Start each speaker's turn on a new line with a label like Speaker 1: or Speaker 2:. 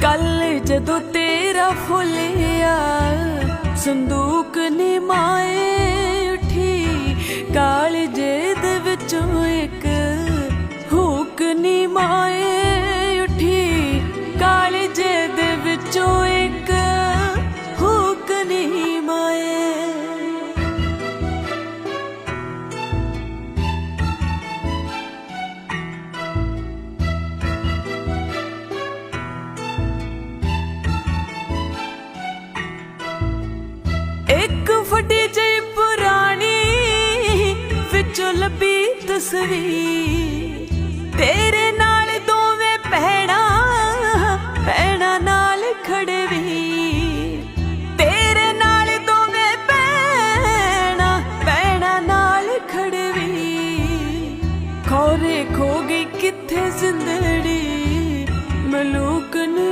Speaker 1: कल जदों तेरा फुलिया संदूक नी माए उठी, कालजे दे विचों एक हुक नी माए उठी, कालजे दे विचों एक हुक नी माए। एक फटी जी पुरानी विचों लभी तस्वीर, तेरे नाल दोवें भैणा भैणा नाल खड़े वीर, तेरे नाल दोवें भैणा भैणा नाल खड़े वीर। खौरे खो गई किथे जिंदड़ी मलूक ने